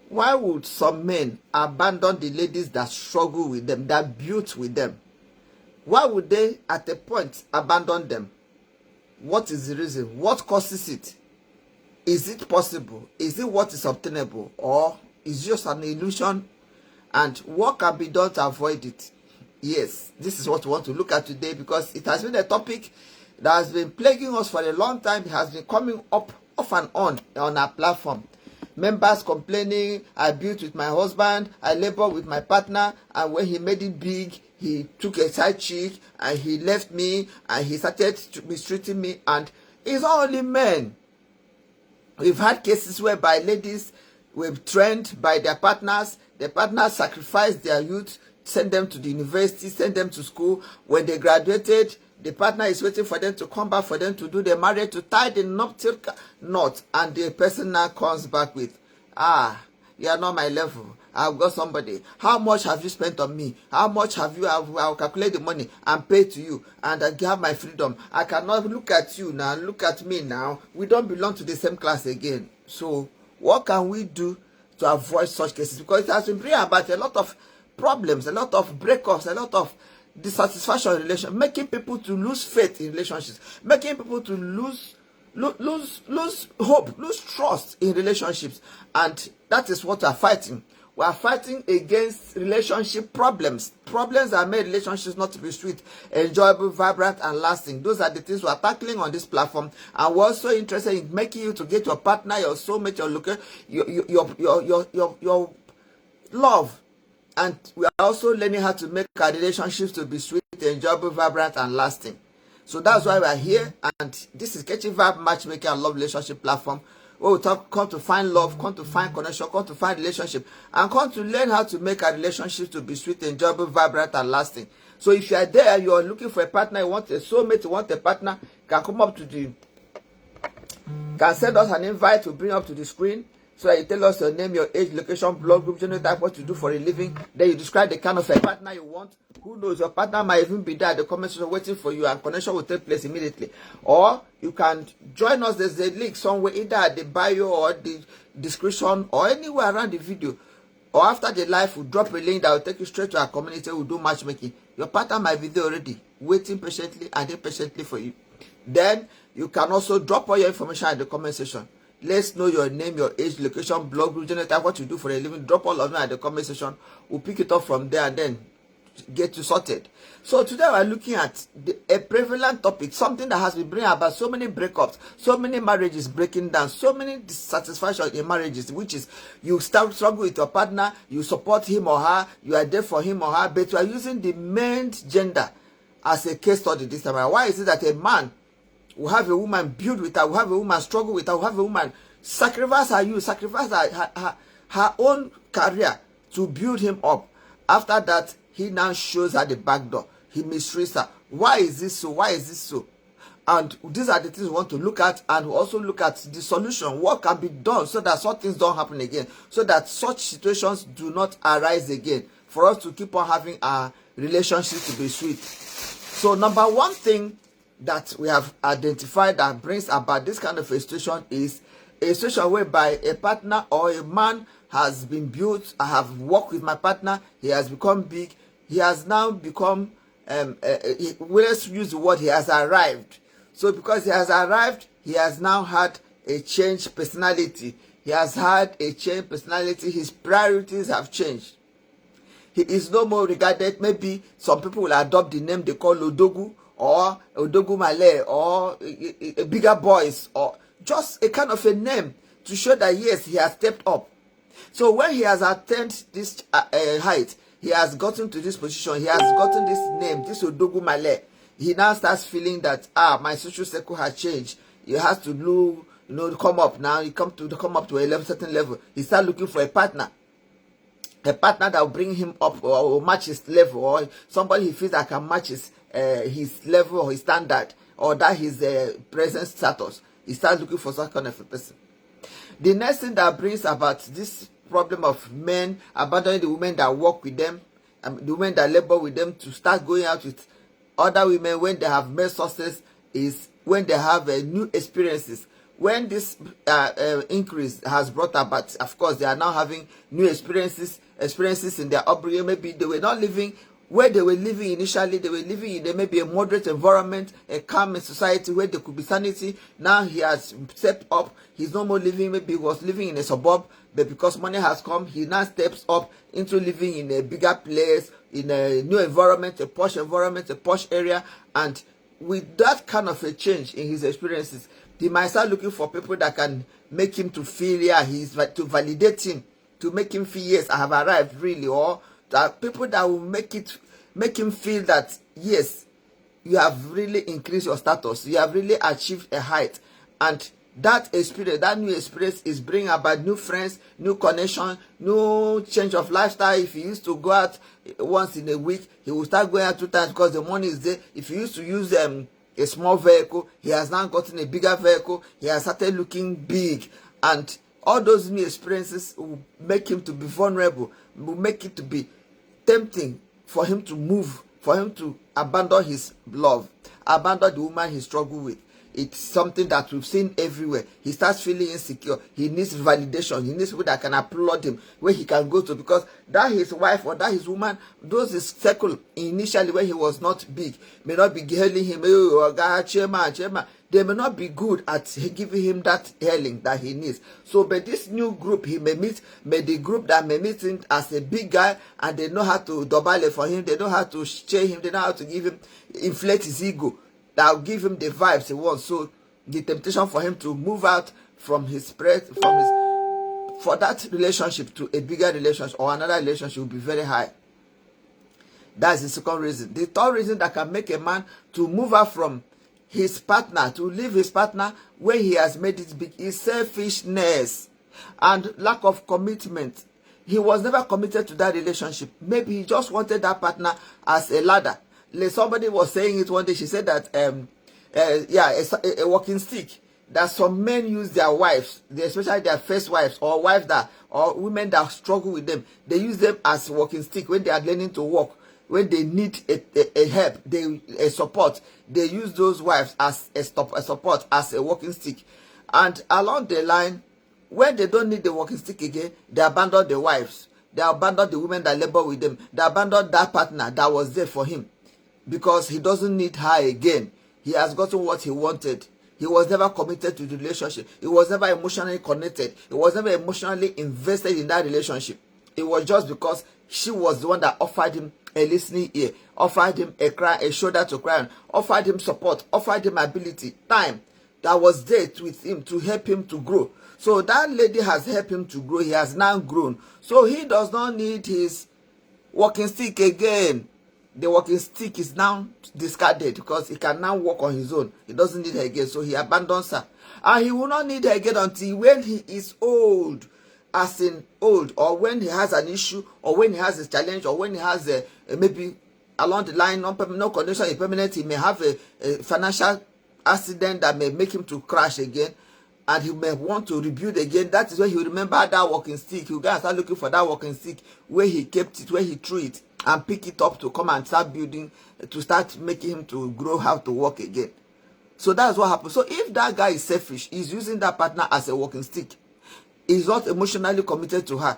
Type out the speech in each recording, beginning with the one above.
Why would some men abandon the ladies that struggle with them, that build with them? Why would they at a point abandon them? What is the reason? What causes it? Is it possible? Is it what is obtainable? Or is it just an illusion? And what can be done to avoid it? Yes, this is what we want to look at today, because it has been a topic that has been plaguing us for a long time. It has been coming up off and on our platform. Members complaining, I built with my husband, I labor with my partner, and when he made it big, he took a side chick and he left me and he started mistreating me. And it's not only men. We've had cases whereby ladies were trained by their partners sacrificed their youth, send them to the university, send them to school. When they graduated, the partner is waiting for them to come back, for them to do the marriage, to tie the nuptial knot, and the person now comes back with, you are not my level. I've got somebody. How much have you spent on me? How much have you? I'll calculate the money and pay to you, and I have my freedom. I cannot look at you now. Look at me now. We don't belong to the same class again. So what can we do to avoid such cases? Because it has been bringing about a lot of problems, a lot of breakups, a lot of dissatisfaction in relationships, making people to lose faith in relationships, making people to lose hope, lose trust in relationships. And that is what we are fighting. We are fighting against relationship problems that make relationships not to be sweet, enjoyable, vibrant, and lasting. Those are the things we are tackling on this platform, and we're also interested in making you to get your partner, your soulmate, your love. And we are also learning how to make our relationships to be sweet, enjoyable, vibrant, and lasting. So that's why we are here, and this is Kechyvibes Matchmaking and Love Relationship Platform, where we come to find love, come to find connection, come to find relationship, and come to learn how to make our relationships to be sweet, enjoyable, vibrant, and lasting. So if you are there, you are looking for a partner, you want a soulmate, you want a partner, can come up to can send us an invite to bring up to the screen, so that you tell us your name, your age, location, blood group, genotype, what you do for a living. Then you describe the kind of a partner you want. Who knows, your partner might even be there at the comment section waiting for you, and connection will take place immediately. Or you can join us. There's a link somewhere, either at the bio or the description or anywhere around the video. Or after the live, we'll drop a link that will take you straight to our community. We'll do matchmaking. Your partner might be there already, waiting patiently and impatiently for you. Then you can also drop all your information at the comment section. Let's know your name, your age, location, blog group, genotype, what you do for a living. Drop all of them at the comment section. We'll pick it up from there and then get you sorted. So today we're looking at a prevalent topic, something that has been bringing about so many breakups, so many marriages breaking down, so many dissatisfaction in marriages, which is you start struggle with your partner, you support him or her, you are there for him or her, but you are using the male gender as a case study this time. Why is it that a man will have a woman build with her, will have a woman struggle with her, will have a woman sacrifice her youth, sacrifice her own career to build him up? After that, he now shows her the back door. He mistreats her. Why is this so? Why is this so? And these are the things we want to look at, and we also look at the solution. What can be done so that such things don't happen again, so that such situations do not arise again, for us to keep on having our relationships to be sweet. So number one thing that we have identified that brings about this kind of a situation is a situation whereby a partner or a man has been built. I have worked with my partner, he has become big, he has now become let's use the word, he has arrived. So because he has arrived, he has now had a changed personality. He has had a changed personality. His priorities have changed. He is no more regarded. Maybe some people will adopt the name they call Odogu, or Odogu Male, or bigger boys, or just a kind of a name to show that yes, he has stepped up. So when he has attained this height, he has gotten to this position, he has gotten this name, this Odogu Male, he now starts feeling that my social circle has changed. He has to come up now. He come up to a certain level. He starts looking for a partner that will bring him up or match his level, or somebody he feels that can match his level or his standard, or that his present status. He starts looking for some kind of a person. The next thing that brings about this problem of men abandoning the women that work with them, the women that labor with them, to start going out with other women when they have made success, is when they have new experiences, when this increase has brought about, of course, they are now having new experiences in their upbringing. Maybe they were not living where they were living initially. They were living in maybe a moderate environment, a calm society where there could be sanity. Now he has stepped up. He's no more living, maybe he was living in a suburb, but because money has come, he now steps up into living in a bigger place, in a new environment, a posh area. And with that kind of a change in his experiences, he might start looking for people that can make him to feel, yeah, to validate him, to make him feel, yes, I have arrived really, or people that will make him feel that, yes, you have really increased your status, you have really achieved a height. And that experience, that new experience, is bringing about new friends, new connection, new change of lifestyle. If he used to go out once in a week, he will start going out 2 times because the money is there. If he used to use a small vehicle, he has now gotten a bigger vehicle. He has started looking big, and all those new experiences will make him to be vulnerable, will make it to be tempting for him to move, for him to abandon his love, abandon the woman he struggled with. It's something that we've seen everywhere. He starts feeling insecure. He needs validation. He needs people that can applaud him, where he can go to, because that his wife or that his woman, those his circle initially when he was not big, may not be hailing him, oh, God, chairman. They may not be good at giving him that hailing that he needs. So, but this new group he may meet, the group that may meet him as a big guy, and they know how to double for him, they know how to cheer him, they know how to give him, inflate his ego. That will give him the vibes he wants. So the temptation for him to move out from for that relationship to a bigger relationship or another relationship will be very high. That's the second reason. The third reason that can make a man to move out from his partner, to leave his partner when he has made it big, is selfishness and lack of commitment. He was never committed to that relationship. Maybe he just wanted that partner as a ladder. Like somebody was saying it one day. She said that a walking stick, that some men use their wives, especially their first wives, or wives that, or women that struggle with them, they use them as walking stick when they are learning to walk. When they need a help, a support, they use those wives as a support, as a walking stick. And along the line, when they don't need the walking stick again, they abandon the wives. They abandon the women that labor with them. They abandon that partner that was there for him, because he doesn't need her again. He has gotten what he wanted. He was never committed to the relationship. He was never emotionally connected. He was never emotionally invested in that relationship. It was just because she was the one that offered him a listening ear, offered him a shoulder to cry on, offered him support, offered him ability, time, that was there with him to help him to grow. So that lady has helped him to grow. He has now grown. So he does not need his walking stick again. The walking stick is now discarded because he can now walk on his own. He doesn't need her again, so he abandons her. And he will not need her again until when he is old, as in old, or when he has an issue, or when he has a challenge, or when he has maybe along the line, no condition is permanent. He may have a financial accident that may make him to crash again, and he may want to rebuild again. That is when he will remember that walking stick. He will go and start looking for that walking stick, where he kept it, where he threw it, and pick it up to come and start building, to start making him to grow how to walk again. So that's what happens. So if that guy is selfish, he's using that partner as a walking stick, he's not emotionally committed to her,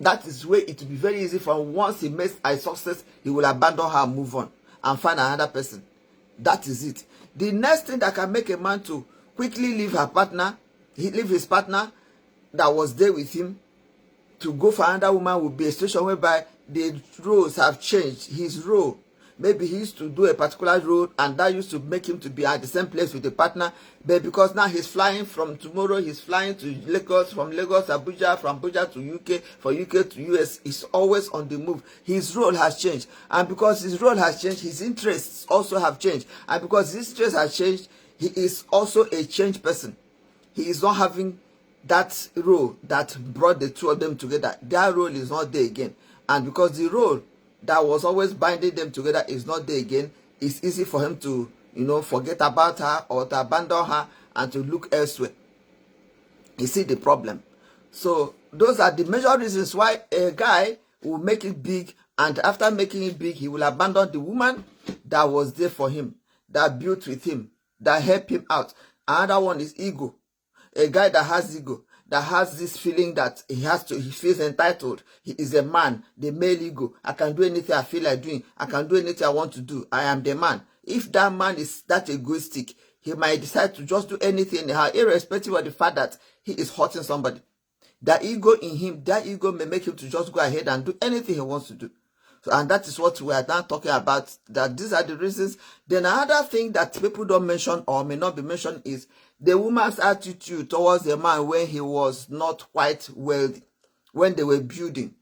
that is where it will be very easy for him. Once he makes a success, he will abandon her, move on, and find another person. That is it. The next thing that can make a man to quickly leave his partner that was there with him, to go for another woman, will be a situation whereby the roles have changed. His role, maybe he used to do a particular role, and that used to make him to be at the same place with the partner. But because now he's flying from tomorrow, he's flying to Lagos, from Lagos Abuja, from Abuja to UK, from UK to US, he's always on the move. His role has changed, and because his role has changed, his interests also have changed, and because his interests have changed, he is also a changed person. He is not having that role that brought the two of them together. Their role is not there again. And because the role that was always binding them together is not there again, it's easy for him to, forget about her, or to abandon her and to look elsewhere. You see the problem. So those are the major reasons why a guy will make it big, and after making it big, he will abandon the woman that was there for him, that built with him, that helped him out. Another one is ego. a guy that has ego, that has this feeling that he feels entitled. He is a man, the male ego. I can do anything I feel like doing. I can do anything I want to do. I am the man. If that man is that egoistic, he might decide to just do anything anyhow, irrespective of the fact that he is hurting somebody. That ego in him, that ego may make him to just go ahead and do anything he wants to do. So, and that is what we are now talking about, that these are the reasons. Then another thing that people don't mention or may not be mentioned is the woman's attitude towards the man when he was not quite wealthy, when they were building.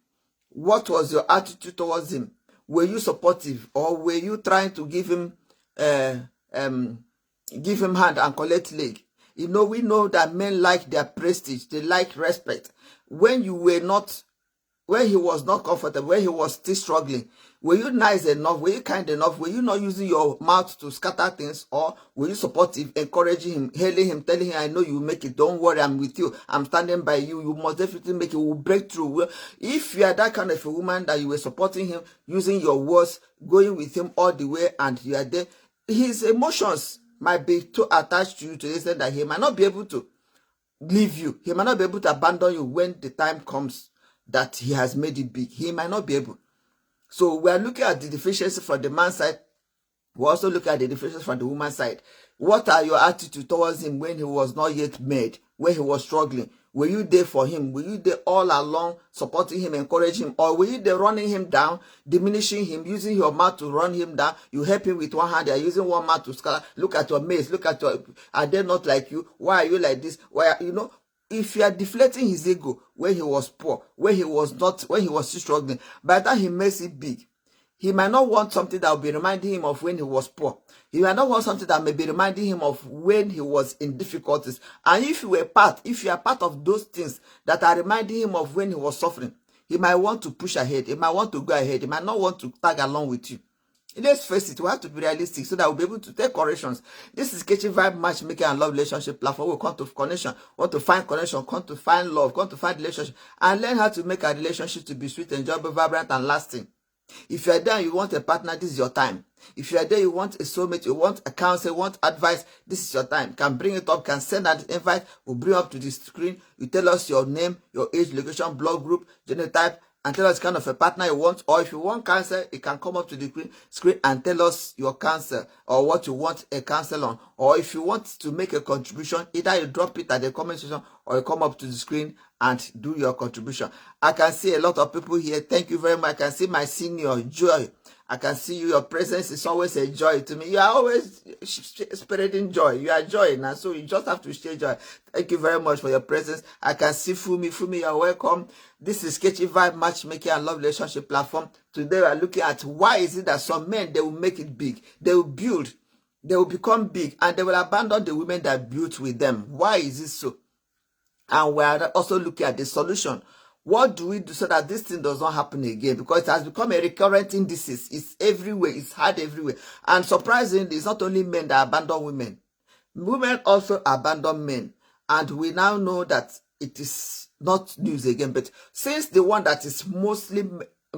What was your attitude towards him? Were you supportive, or were you trying to give him hand and collect leg? We know that men like their prestige, they like respect. When he was not comfortable, when he was still struggling, were you nice enough? Were you kind enough? Were you not using your mouth to scatter things? Or were you supportive, encouraging him, hailing him, telling him, I know you will make it. Don't worry, I'm with you. I'm standing by you. You must definitely make it. We'll break through. If you are that kind of a woman that you were supporting him, using your words, going with him all the way, and you are there, his emotions might be too attached to you to the extent that he might not be able to leave you. He might not be able to abandon you when the time comes that he has made it big. He might not be able. So we are looking at the deficiency from the man's side. We also look at the deficiency from the woman's side. What are your attitude towards him when he was not yet made, when he was struggling? Were you there for him? Were you there all along, supporting him, encouraging him? Or were you there running him down, diminishing him, using your mouth to run him down? You help him with one hand, you are using one mouth to scatter. Look at your mates, are they not like you? Why are you like this? If you are deflating his ego when he was poor, when he was still struggling, by the time he makes it big, he might not want something that will be reminding him of when he was poor. He might not want something that may be reminding him of when he was in difficulties. And if you are part of those things that are reminding him of when he was suffering, he might want to push ahead. He might want to go ahead. He might not want to tag along with you. Let's face it, we have to be realistic so that we'll be able to take corrections. This is Kechyvibes matchmaking and love relationship platform. We come to connection, want to find connection, come to find love, come to find relationship, and learn how to make a relationship to be sweet, enjoyable, vibrant, and lasting. If you are there and you want a partner, this is your time. If you are there, you want a soulmate, you want a counsel, you want advice, this is your time. Can bring it up, can send an invite, we'll bring up to the screen. You tell us your name, your age, location, blog group, genotype, and tell us kind of a partner you want. Or if you want counsel, you can come up to the screen and tell us your counsel or what you want a counsel on. Or if you want to make a contribution, either you drop it at the comment section or you come up to the screen and do your contribution. I can see a lot of people here. Thank you very much. I can see my senior, Joy. I can see you. Your presence is always a joy to me. You are always spreading joy. You are joy now, so you just have to share joy. Thank you very much for your presence. I can see Fumi. Fumi, you're welcome. This is Kechyvibes matchmaking and love relationship platform. Today we are looking at why is it that some men, they will make it big. They will build. They will become big and they will abandon the women that built with them. Why is it so? And we are also looking at the solution. What do we do so that this thing does not happen again? Because it has become a recurrent disease. It's everywhere. It's hard everywhere. And surprisingly, it's not only men that abandon women. Women also abandon men. And we now know that it is not news again. But since the one that is mostly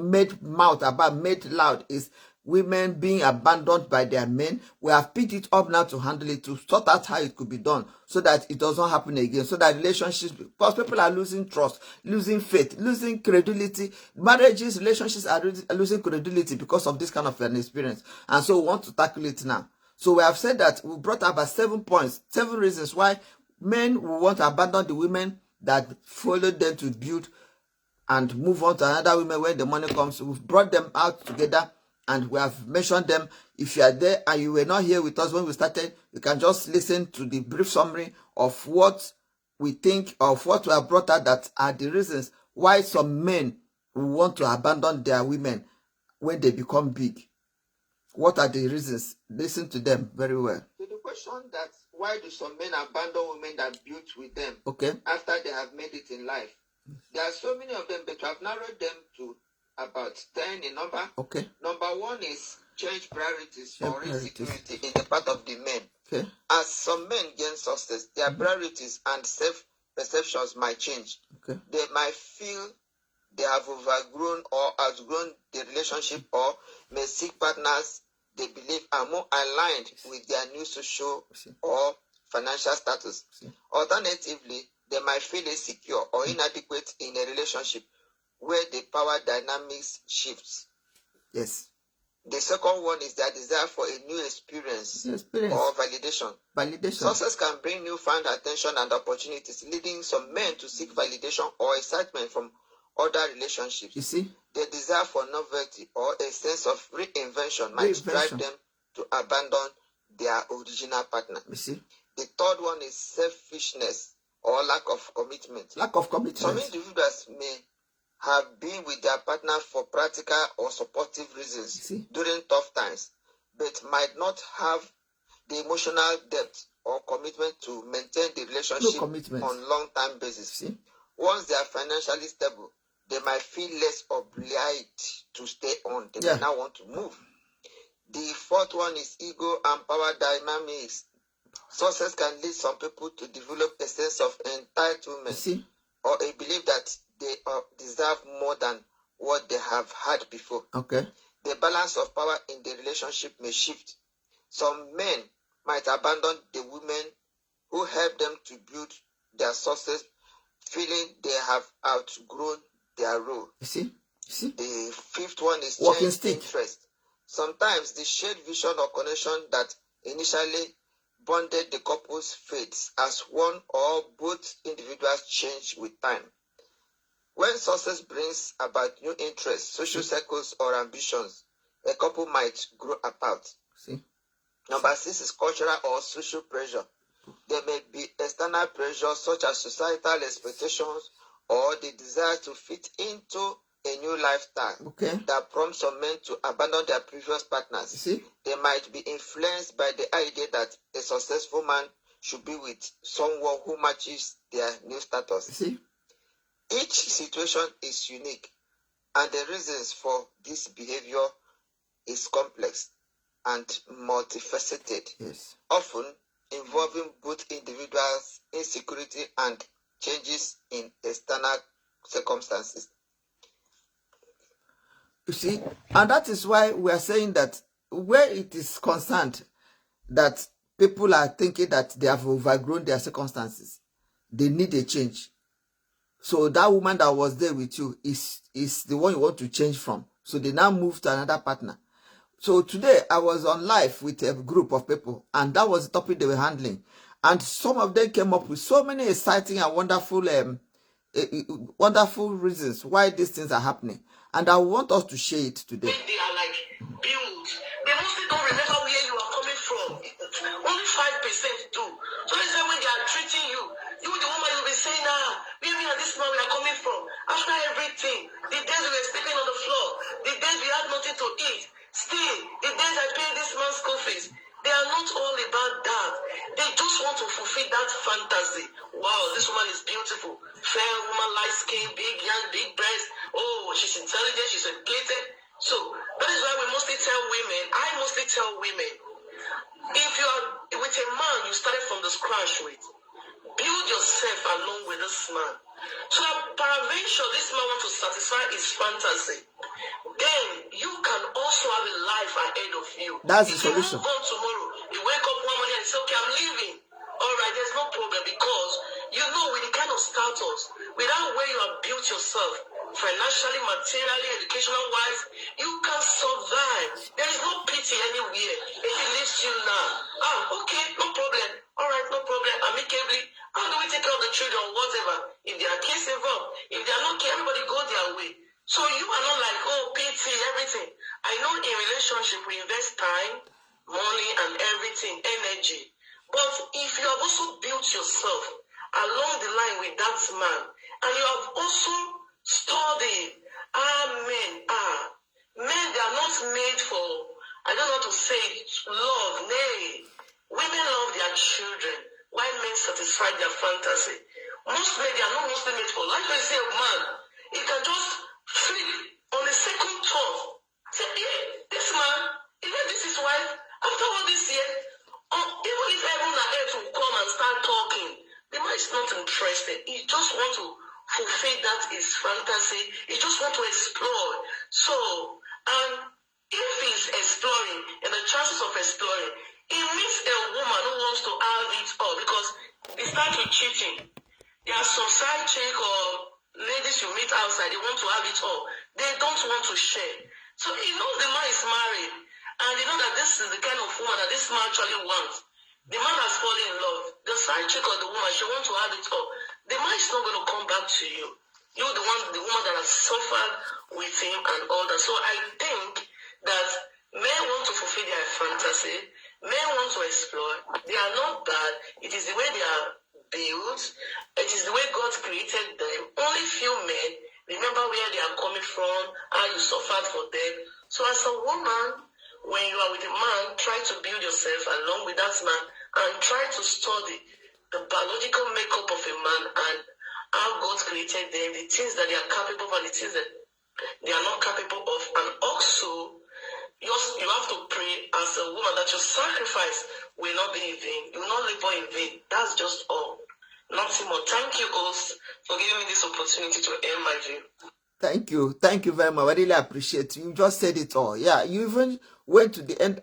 made loud is women being abandoned by their men, we have picked it up now to handle it, to sort out how it could be done so that it does not happen again, so that relationships, because people are losing trust, losing faith, losing credibility. Marriages, relationships are losing credibility because of this kind of an experience. And so we want to tackle it now. So we have said that we brought about 7 points, 7 reasons why men will want to abandon the women that followed them to build and move on to another woman when the money comes. We've brought them out together and we have mentioned them. If you are there and you were not here with us when we started, you can just listen to the brief summary of what we think, of what we have brought out that are the reasons why some men will want to abandon their women when they become big. What are the reasons? Listen to them very well. So the question that why do some men abandon women that built with them after they have made it in life? There are so many of them, but we have narrowed them to about 10 in number. Number 1 is change priorities or insecurity in the part of the men. As some men gain success, their priorities and self-perceptions might change. They might feel they have overgrown or outgrown the relationship, or may seek partners they believe are more aligned with their new social or financial status. Alternatively, they might feel insecure or inadequate in a relationship where the power dynamics shifts. Yes. The second one is their desire for a new experience. Or validation. Success can bring newfound attention and opportunities, leading some men to seek validation or excitement from other relationships. You see? The desire for novelty or a sense of reinvention might drive them to abandon their original partner. You see? The third one is selfishness or lack of commitment. Lack of commitment. Some individuals may have been with their partner for practical or supportive reasons during tough times, but might not have the emotional depth or commitment to maintain the relationship on long-term basis. Once they are financially stable, they might feel less obliged to stay on. They may now want to move. The fourth one is ego and power dynamics. Success can lead some people to develop a sense of entitlement or a belief that they deserve more than what they have had before. Okay. The balance of power in the relationship may shift. Some men might abandon the women who help them to build their success, feeling they have outgrown their role. You see? The fifth one is changed interest. Sometimes the shared vision or connection that initially bonded the couple's fates as one or both individuals change with time. When success brings about new interests, social circles, or ambitions, a couple might grow apart. Number 6 is cultural or social pressure. There may be external pressure such as societal expectations or the desire to fit into a new lifestyle that prompts some men to abandon their previous partners. They might be influenced by the idea that a successful man should be with someone who matches their new status. Each situation is unique, and the reasons for this behavior is complex and multifaceted, often involving both individuals' insecurity and changes in external circumstances. You see, and that is why we are saying that where it is concerned that people are thinking that they have overgrown their circumstances, they need a change. So that woman that was there with you is the one you want to change from. So they now move to another partner. So today I was on live with a group of people, and that was the topic they were handling. And some of them came up with so many exciting and wonderful reasons why these things are happening. And I want us to share it today. They are like built. They mostly don't remember where you are coming from. Only 5% do. So they say when they are treating you, the woman will be saying, where me and this man we are coming from. After everything, the days we were sleeping on the floor, the days we had nothing to eat, still, the days I paid this man's school fees, they are not all about that. They just want to fulfill that fantasy. Wow, this woman is beautiful. Fair woman, light skin, big, young, big breast. Oh, she's intelligent, she's educated. So, that is why we mostly tell women, I mostly tell women, if you are with a man you started from the scratch with, build yourself along with this man. So that peradventure this man wants to satisfy his fantasy, then you can also have a life ahead of you. That's the solution. If you move on tomorrow, you wake up one morning and say, okay, I'm leaving. All right, there's no problem, because you know with the kind of status, without where you have built yourself, financially, materially, educational-wise, you can survive. There is no pity anywhere. If he leaves you now, okay, no problem. All right, no problem. Amicably, how do we take care of the children or whatever? If there are kids involved, if they are not care, everybody go their way. So you are not like, pity, everything. I know in relationship we invest time, money, and everything, energy. But if you have also built yourself along the line with that man, and you have also studied, men, they are not made for, I don't know how to say it, love, nay. Women love their children, while men satisfy their fantasy. Most men, they are not mostly made for. Like I say, a man, he can just flip on a second thought. Say, this man, even this is wife, after all this year, even if heaven and earth will come and start talking, the man is not interested. He just wants to fulfill that his fantasy. He just wants to explore. So, and if he's exploring, and the chances of exploring, He meets a woman who wants to have it all because they start with cheating. There are some side chick or ladies you meet outside, they want to have it all. They don't want to share. So he knows the man is married, and they know that this is the kind of woman that this man actually wants. The man has fallen in love. The side chick or the woman, she wants to have it all. The man is not going to come back to you. You're the woman that has suffered with him and all that. So I think that men want to fulfill their fantasy. Men want to explore. They are not bad. It is the way they are built. It is the way God created them. Only few men remember where they are coming from, how you suffered for them. So as a woman, when you are with a man, try to build yourself along with that man and try to study the biological makeup of a man and how God created them, the things that they are capable of and the things that they are not capable of. And also, you have to pray as a woman that your sacrifice will not be in vain. You will not labor in vain. That's just all. Nothing more. Thank you, host, for giving me this opportunity to end my view. Thank you. Thank you very much. I really appreciate it. You just said it all. Yeah, you even went to the end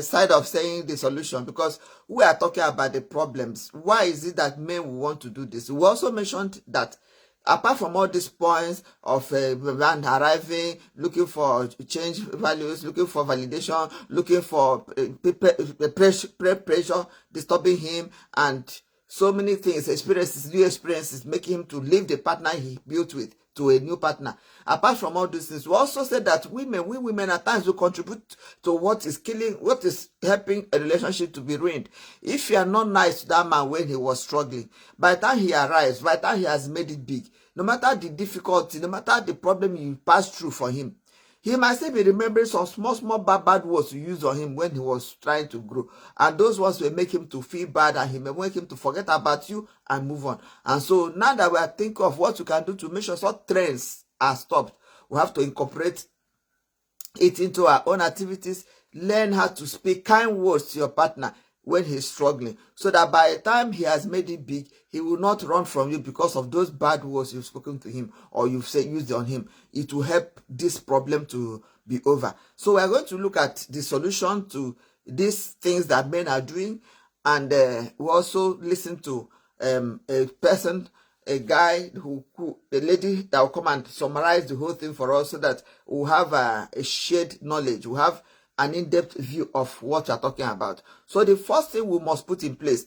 side of saying the solution, because we are talking about the problems. Why is it that men will want to do this? We also mentioned that apart from all these points of man arriving, looking for change values, looking for validation, looking for pressure disturbing him, and so many things, new experiences, making him to leave the partner he built with to a new partner. Apart from all these things, we also said that we women at times will contribute to what is helping a relationship to be ruined. If you are not nice to that man when he was struggling, by the time he arrives, by the time he has made it big, no matter the difficulty, no matter the problem you pass through for him, he might still be remembering some small bad words you used on him when he was trying to grow. And those words will make him to feel bad, and he may make him to forget about you and move on. And so now that we are thinking of what you can do to make sure such trends are stopped, we have to incorporate it into our own activities. Learn how to speak kind words to your partner when he's struggling, so that by the time he has made it big, he will not run from you because of those bad words you've spoken to him or you've used on him. It will help this problem to be over. So we're going to look at the solution to these things that men are doing, and we also listen to a person, a guy a lady that will come and summarize the whole thing for us, so that we'll have a shared knowledge. We'll have an in-depth view of what you're talking about. So the first thing we must put in place,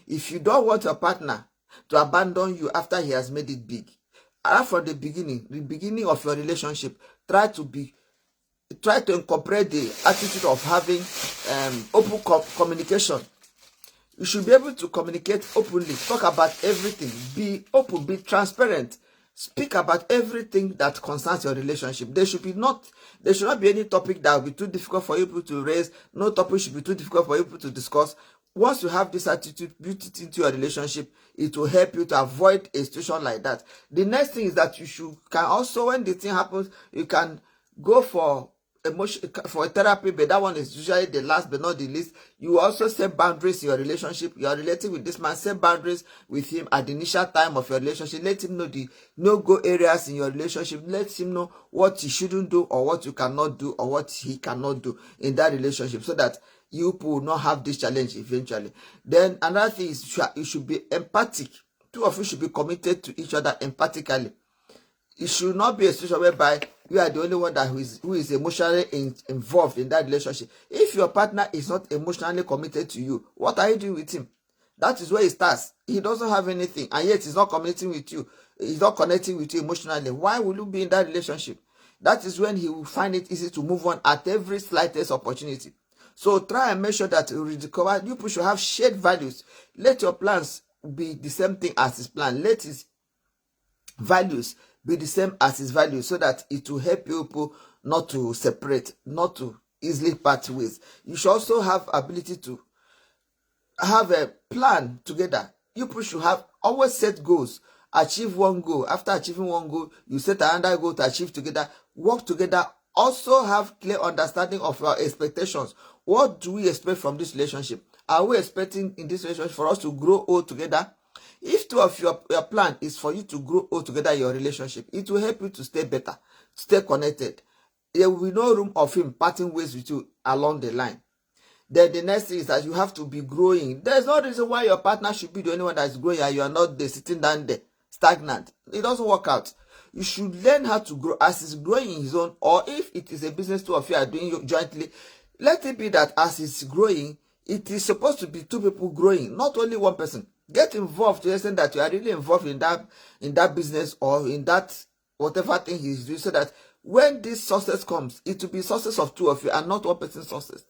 if you don't want your partner to abandon you after he has made it big, right from the beginning of your relationship, try to incorporate the attitude of having open communication. You should be able to communicate openly, talk about everything, be open, be transparent. Speak about everything that concerns your relationship. There should not be any topic that will be too difficult for you people to raise. No topic should be too difficult for you people to discuss. Once you have this attitude, build it into your relationship, it will help you to avoid a situation like that. The next thing is that you can also, when the thing happens, you can go for a therapy, but that one is usually the last but not the least. You also set boundaries in your relationship. You are relating with this man, set boundaries with him at the initial time of your relationship. Let him know the no-go areas in your relationship. Let him know what he shouldn't do, or what you cannot do, or what he cannot do in that relationship, so that you will not have this challenge eventually. Then another thing is you should be empathic. Two of you should be committed to each other empathically. It should not be a situation whereby you are the only one who is emotionally involved in that relationship. If your partner is not emotionally committed to you, what are you doing with him? That is where it starts. He doesn't have anything, and yet he's not communicating with you. He's not connecting with you emotionally. Why will you be in that relationship? That is when he will find it easy to move on at every slightest opportunity. So try and make sure that you rediscover. You should have shared values. Let your plans be the same thing as his plan. Let his values be the same as his values, so that it will help people not to separate, not to easily part ways. You should also have ability to have a plan together. You should have always set goals. Achieve one goal. After achieving one goal, you set another goal to achieve together. Work together. Also have clear understanding of our expectations. What do we expect from this relationship? Are we expecting in this relationship for us to grow old together? If two of your plan is for you to grow old together in your relationship, it will help you to stay better, stay connected. There will be no room of him parting ways with you along the line. Then the next thing is that you have to be growing. There's no reason why your partner should be the only one that is growing and you are not there sitting down there stagnant. It doesn't work out. You should learn how to grow as he's growing in his own, or if it is a business two of you are doing jointly, let it be that as it's growing, it is supposed to be two people growing, not only one person. Get involved to the extent that you are really involved in that business or in that whatever thing he's doing, so that when this success comes, it will be success of two of you and not one person's success.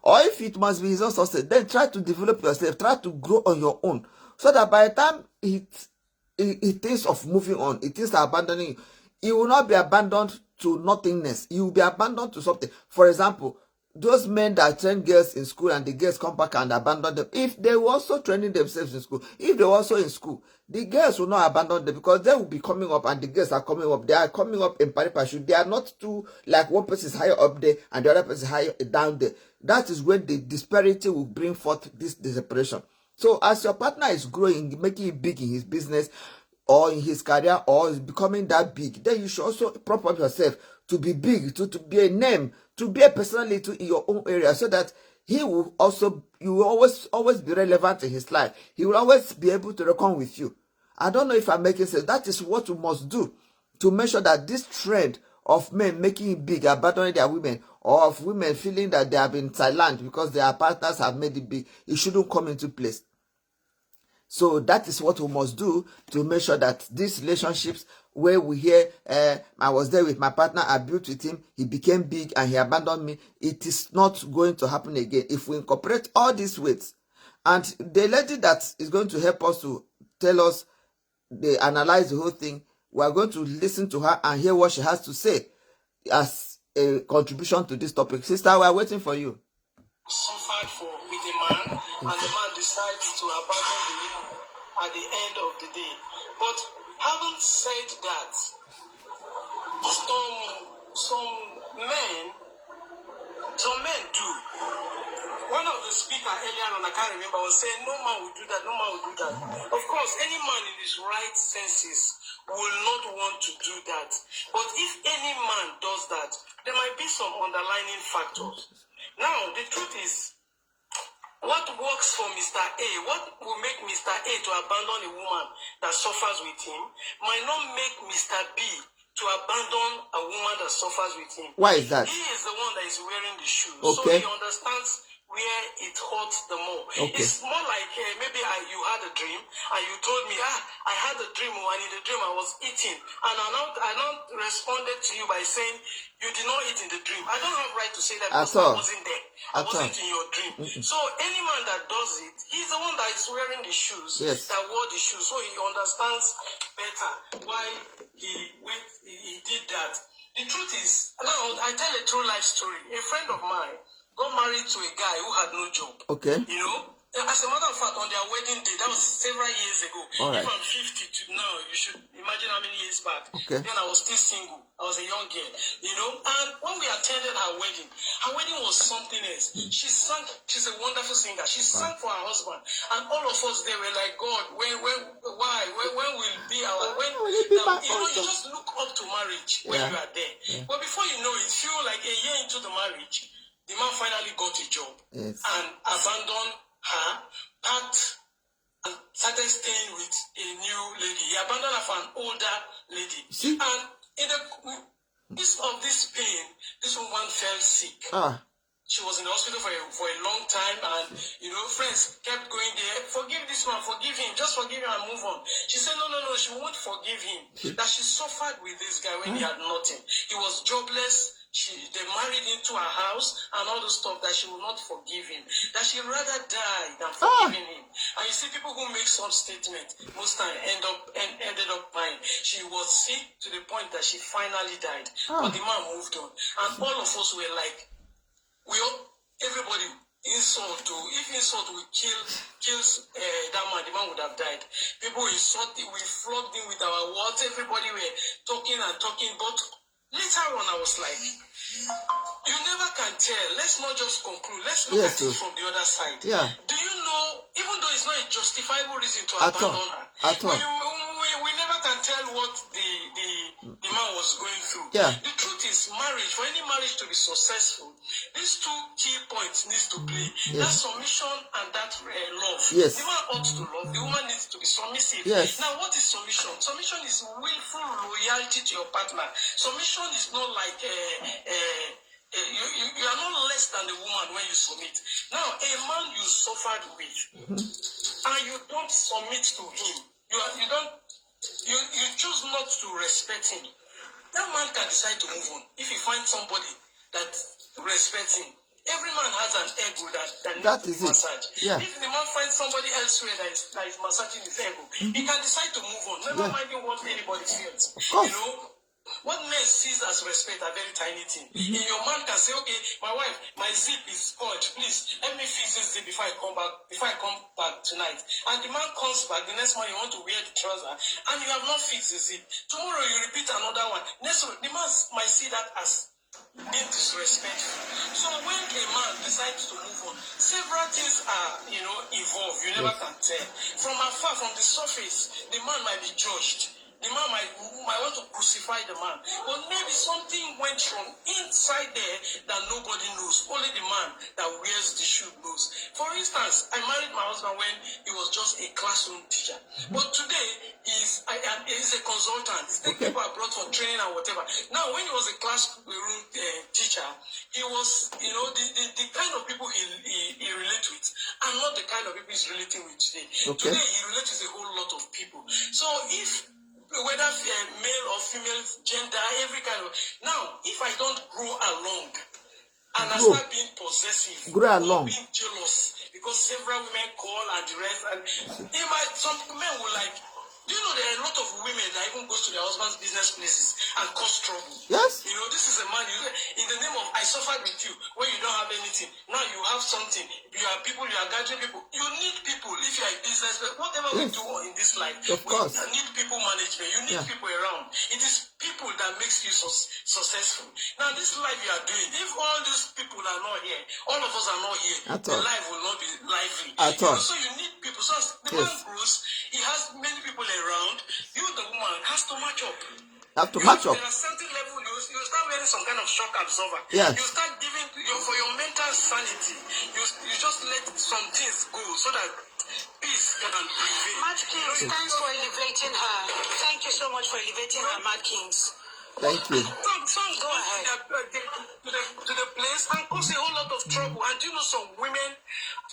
Or if it must be his own success, then try to develop yourself, try to grow on your own, so that by the time it thinks of moving on, it thinks of abandoning you, you will not be abandoned to nothingness. You will be abandoned to something. For example, those men that train girls in school and the girls come back and abandon them, if they were also training themselves in school, if they were also in school, the girls will not abandon them, because they will be coming up and the girls are coming up. They are coming up in pari passu. They are not too, like one person is higher up there and the other person is higher down there. That is when the disparity will bring forth this separation. So as your partner is growing, making it big in his business or in his career, or is becoming that big, then you should also prop up yourself to be big, to be a name, to be a personality in your own area, so that you will always be relevant in his life. He will always be able to reckon with you. I don't know if I'm making sense. That is what you must do to make sure that this trend of men making it big, abandoning their women, or of women feeling that they have been silent because their partners have made it big, it shouldn't come into place. So that is what we must do to make sure that these relationships where we hear, I was there with my partner, I built with him, he became big and he abandoned me, it is not going to happen again. If we incorporate all these weights, and the lady that is going to help us to tell us, they analyze the whole thing, we are going to listen to her and hear what she has to say as a contribution to this topic. Sister, we are waiting for you. Suffered for with a man, and the man decides to abandon the woman at the end of the day. But having said that, some men do. One of the speakers earlier on, I can't remember, was saying no man will do that, no man will do that. Of course, any man in his right senses will not want to do that. But if any man does that, there might be some underlying factors. Now, the truth is, what works for Mr. A, what will make Mr. A to abandon a woman that suffers with him, might not make Mr. B to abandon a woman that suffers with him. Why is that? He is the one that is wearing the shoes. Okay. So he understands where it hurts the more. Okay. It's more like maybe you had a dream and you told me, I had a dream, and in the dream I was eating, and I now responded to you by saying you did not eat in the dream. I don't have right to say that because I wasn't there. I wasn't in your dream. So any man that does it, he's the one that is wearing the shoes, that wore the shoes, so he understands better why he did that. The truth is, now I tell a true life story. A friend of mine got married to a guy who had no job. Okay. You know, as a matter of fact, on their wedding day, that was several years ago. All right. If I'm 50 to now, you should imagine how many years back. Okay. Then I was still single. I was a young girl, you know. And when we attended her wedding was something else. She sang. She's a wonderful singer. She sang for her husband, and all of us there were like, God, when will be our when? Now, you know, you just look up to marriage when you are there. Yeah. But before you know it, feel like a year into the marriage, the man finally got a job and abandoned her, packed, and started staying with a new lady. He abandoned her for an older lady. See? And in the midst of this pain, this woman fell sick. She was in the hospital for a long time, and you know, friends kept going there. Forgive this man, forgive him, just forgive him and move on. She said, no, she won't forgive him. That she suffered with this guy when he had nothing. He was jobless. They married into her house and all the stuff, that she will not forgive him. That she'd rather die than forgiving him. And you see, people who make some statement most time ended up dying. She was sick to the point that she finally died. But the man moved on. And all of us were like, everybody insult to, if insult will kills that man, the man would have died. People insulted, we flogged him with our words. Everybody were talking, but later on I was like, you never can tell. Let's not just conclude. Let's look at it from the other side. Yeah. Do you know, even though it's not a justifiable reason to abandon her, we never can tell what the man was going through. Yeah. The truth is marriage, for any marriage to be successful, these two key points needs to play. That submission and that love. Yes. The man ought to love, the woman needs to be submissive. Yes. Now, what is submission? Submission is willful loyalty to your partner. Submission is not like you are not less than the woman when you submit. Now, a man you suffered with, and you don't submit to him, you choose not to respect him. That man can decide to move on if he finds somebody that respects him. Every man has an ego that needs to be massaged. Yeah. If the man finds somebody elsewhere that is massaging his ego, he can decide to move on, never minding what anybody feels. You know, what men sees as respect are very tiny things. In your man can say, okay, my wife, my zip is spoiled. Please let me fix this zip before I come back tonight. And the man comes back the next morning, you want to wear the trouser, and you have not fixed the zip. Tomorrow you repeat another one. Next week, the man might see that as being disrespectful. So when a man decides to move on, several things are, involved. You never can tell. From afar, from the surface, the man might be judged. The man might want to crucify the man. But maybe something went wrong inside there that nobody knows. Only the man that wears the shoe knows. For instance, I married my husband when he was just a classroom teacher. But today, he's a consultant. He's taking people abroad for training and whatever. Now, when he was a classroom teacher, he was, the kind of people he relates with are not the kind of people he's relating with today. Today, he relates with a whole lot of people. So if whether male or female, gender, every kind of. Now, if I don't grow along and I start being possessive, or being jealous, because several women call and the rest, and some men will like. Do you know there are a lot of women that even goes to their husband's business places and cause trouble? Yes. This is a man, in the name of, I suffered with you when you don't have anything. Now you have something. You are people, you are gathering people. You need people if you are a business, whatever we do in this life, we need people management. You need people around. It is people that makes you successful. Now this life you are doing, if all these people are not here, all of us are not here, the life will not be lively. So you need people. So as the man grows, he has many people around. You, the woman, has to match up. Have to match up. There are certain level you start wearing some kind of shock absorber. Yes. You start giving for your mental sanity. You just let some things go so that peace can prevail. Mad Kings, thanks for elevating her. Thank you so much for elevating her, Mad Kings. Thank you. Some go to the place and cause a whole lot of trouble. And some women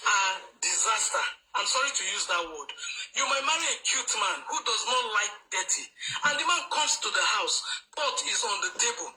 are disaster. I'm sorry to use that word. You might marry a cute man who does not like dirty. And the man comes to the house. Pot is on the table.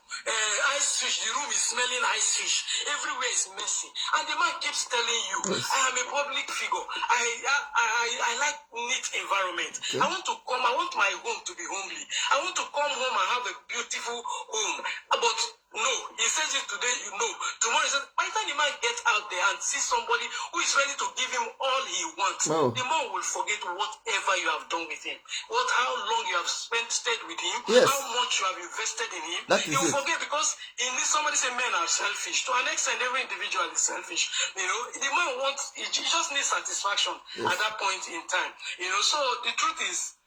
Ice fish. The room is smelling ice fish. Everywhere is messy. And the man keeps telling you, I am a public figure. I like neat environment. I want my home to be homely. I want to come home and have a beautiful home. But no, he says it today, tomorrow he says, by the time the man gets out there and sees somebody who is ready to give him all he wants, the man will forget whatever you have done with him, how long you have stayed with him, how much you have invested in him. He will forget because somebody say men are selfish. To an extent, every individual is selfish. The man he just needs satisfaction at that point in time. So the truth is,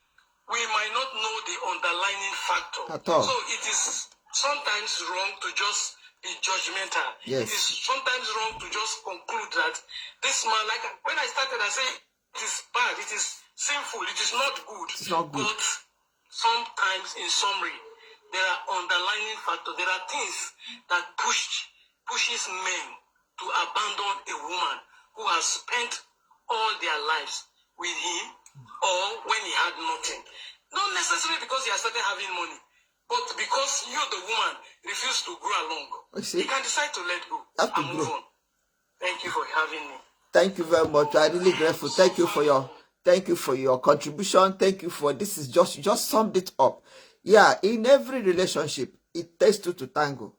we might not know the underlying factor. At all. So it is sometimes wrong to just be judgmental. Yes. It is sometimes wrong to just conclude that this man, like when I started, I say it is bad, it is sinful, it is not good. It's not good. But sometimes, in summary, there are underlying factors. There are things that pushes men to abandon a woman who has spent all their lives with him, or when he had nothing. Not necessarily because he has started having money, but because you, the woman, refuse to grow along. You can decide to let go and move on. Thank you for having me. Thank you very much. I'm really grateful. Thank you for your contribution. Thank you for this. Is just summed it up. Yeah, in every relationship, it takes two to tango.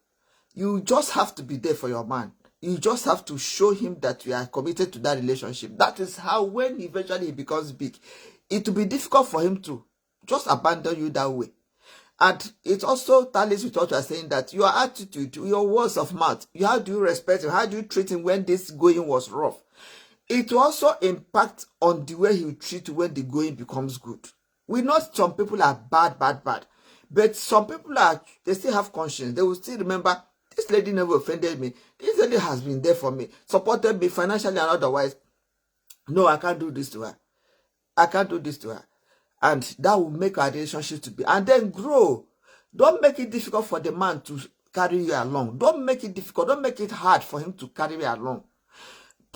You just have to be there for your man. You just have to show him that you are committed to that relationship. That is how, when eventually he becomes big, it will be difficult for him to just abandon you that way. And it also tallies with what you are saying, that your attitude, your words of mouth, how do you respect him, how do you treat him when this going was rough? It will also impact on the way he will treat you when the going becomes good. We know some people are bad, But some people they still have conscience. They will still remember, this lady never offended me. This lady has been there for me, supported me financially and otherwise. No, I can't do this to her. I can't do this to her. And that will make our relationship to be, and then grow. Don't make it difficult for the man to carry you along. Don't make it difficult. Don't make it hard for him to carry you along.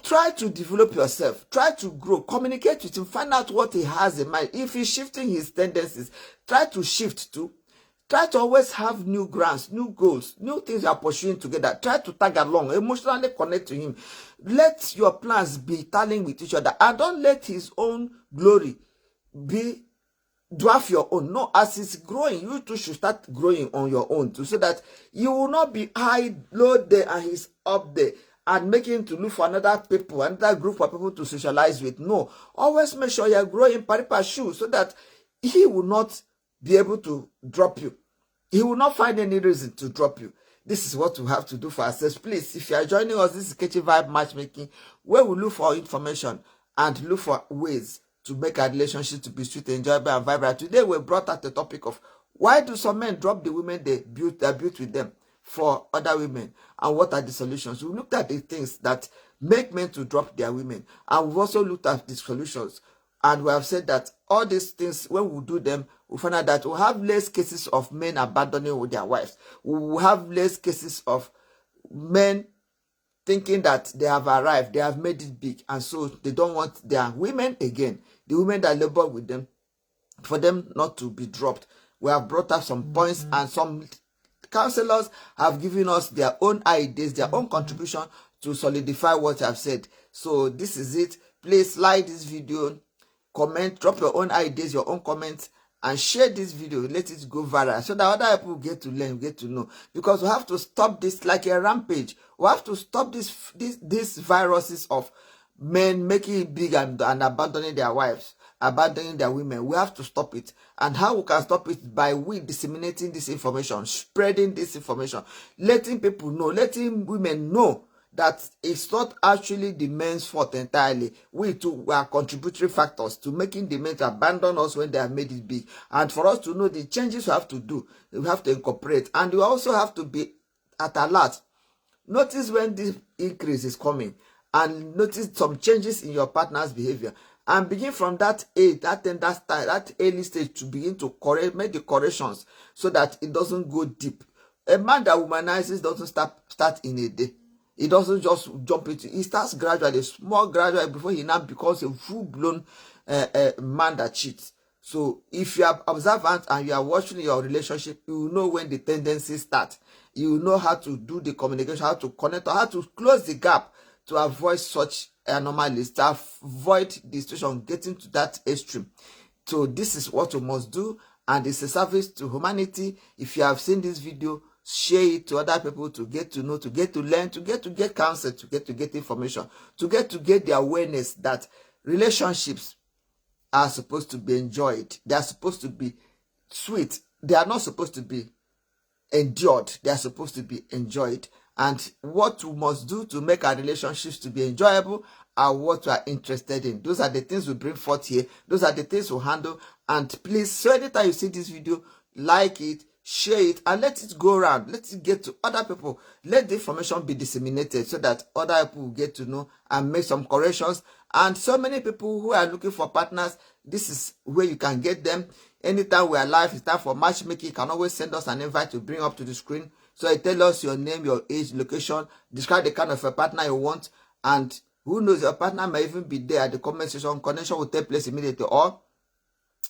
Try to develop yourself. Try to grow. Communicate with him. Find out what he has in mind. If he's shifting his tendencies, try to shift too. Try to always have new grounds, new goals, new things you are pursuing together. Try to tag along, emotionally connect to him. Let your plans be tallying with each other. And don't let his own glory be dwarf your own. No, as it's growing, you too should start growing on your own too, so that you will not be high, low there and he's up there and making to look for another group of people to socialize with. No, always make sure you're growing pari shoe, so that he will not be able to drop you. He will not find any reason to drop you. This is what we have to do for ourselves. Please, if you are joining us, this is Kechyvibes matchmaking, where we look for information and look for ways to make our relationship to be sweet, enjoyable, and vibrant. Today, we brought out the topic of why do some men drop the women they built with them for other women, and what are the solutions. We looked at the things that make men to drop their women, and we've also looked at the solutions. And we have said that all these things, when we do them, we find out that we have less cases of men abandoning with their wives. We will have less cases of men thinking that they have arrived, they have made it big, and so they don't want their women again, the women that labor with them, for them not to be dropped. We have brought up some points, and some counselors have given us their own ideas, their own contribution to solidify what I've said. So this is it. Please like this video, comment, drop your own ideas, your own comments, and share this video. Let it go viral so that other people get to learn, get to know. Because we have to stop this like a rampage. We have to stop these viruses of men making it big and abandoning their wives, abandoning their women. We have to stop it. And how we can stop it? By we disseminating this information, spreading this information, letting people know, letting women know that it's not actually the men's fault entirely. We too are contributory factors to making the men to abandon us when they have made it big. And for us to know the changes we have to do, we have to incorporate. And you also have to be at alert. Notice when this increase is coming, and notice some changes in your partner's behavior. And begin from that age, that early stage, to begin to make the corrections so that it doesn't go deep. A man that womanizes doesn't start in a day. He doesn't just jump into it. He starts gradually, small gradually, before he now becomes a full-blown man that cheats. So if you are observant and you are watching your relationship, you will know when the tendencies start. You will know how to do the communication, how to connect, or how to close the gap to avoid such anomalies, to avoid the situation getting to that extreme. So this is what you must do, and it's a service to humanity. If you have seen this video, share it to other people to get to know, to get to learn, to get counsel, to get information, to get the awareness that relationships are supposed to be enjoyed. They are supposed to be sweet. They are not supposed to be endured. They are supposed to be enjoyed. And what we must do to make our relationships to be enjoyable are what we are interested in. Those are the things we bring forth here. Those are the things we handle. And please, so anytime you see this video, like it, share it, and let it go around. Let it get to other people. Let the information be disseminated so that other people will get to know and make some corrections. And so many people who are looking for partners, this is where you can get them. Anytime we are live, it's time for matchmaking. You can always send us an invite to bring up to the screen. So you tell us your name, your age, location, describe the kind of a partner you want, and who knows, your partner may even be there at the comment section. Connection will take place immediately, or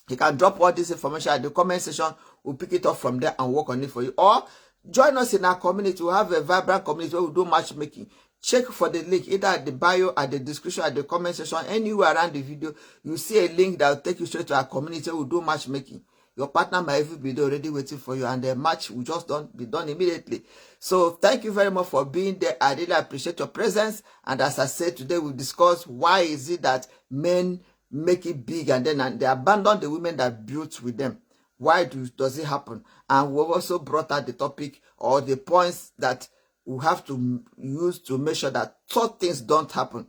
you can drop all this information at the comment section. We'll pick it up from there and work on it for you. Or join us in our community. We have a vibrant community where we do matchmaking. Check for the link either at the bio, at the description, at the comment section, anywhere around the video. You see a link that will take you straight to our community where we do matchmaking. Your partner might even be there already waiting for you, and the match will just be done immediately. So thank you very much for being there. I really appreciate your presence. And as I said, today we'll discuss why is it that men make it big and then they abandon the women that built with them. Why does it happen? And we've also brought out the topic or the points that we have to use to make sure that such things don't happen.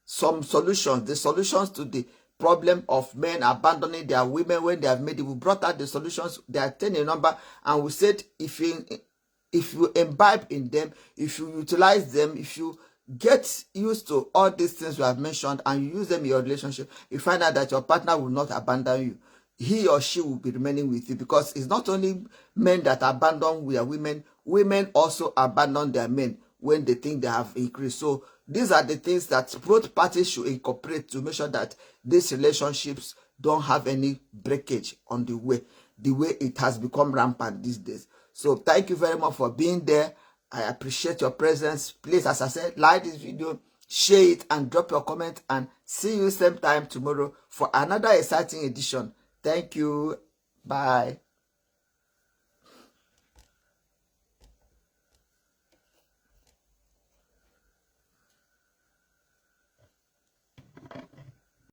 Some solutions, the solutions to the problem of men abandoning their women when they have made it. We brought out the solutions. They are 10 in number, and we said if you imbibe in them, if you utilize them, if you get used to all these things we have mentioned and you use them in your relationship, you find out that your partner will not abandon you. He or she will be remaining with you, because it's not only men that abandon their women, women also abandon their men when they think they have increased. So these are the things that both parties should incorporate to make sure that these relationships don't have any breakage on the way it has become rampant these days. So thank you very much for being there. I appreciate your presence. Please, as I said, like this video, share it, and drop your comment, and see you same time tomorrow for another exciting edition. Thank you. Bye.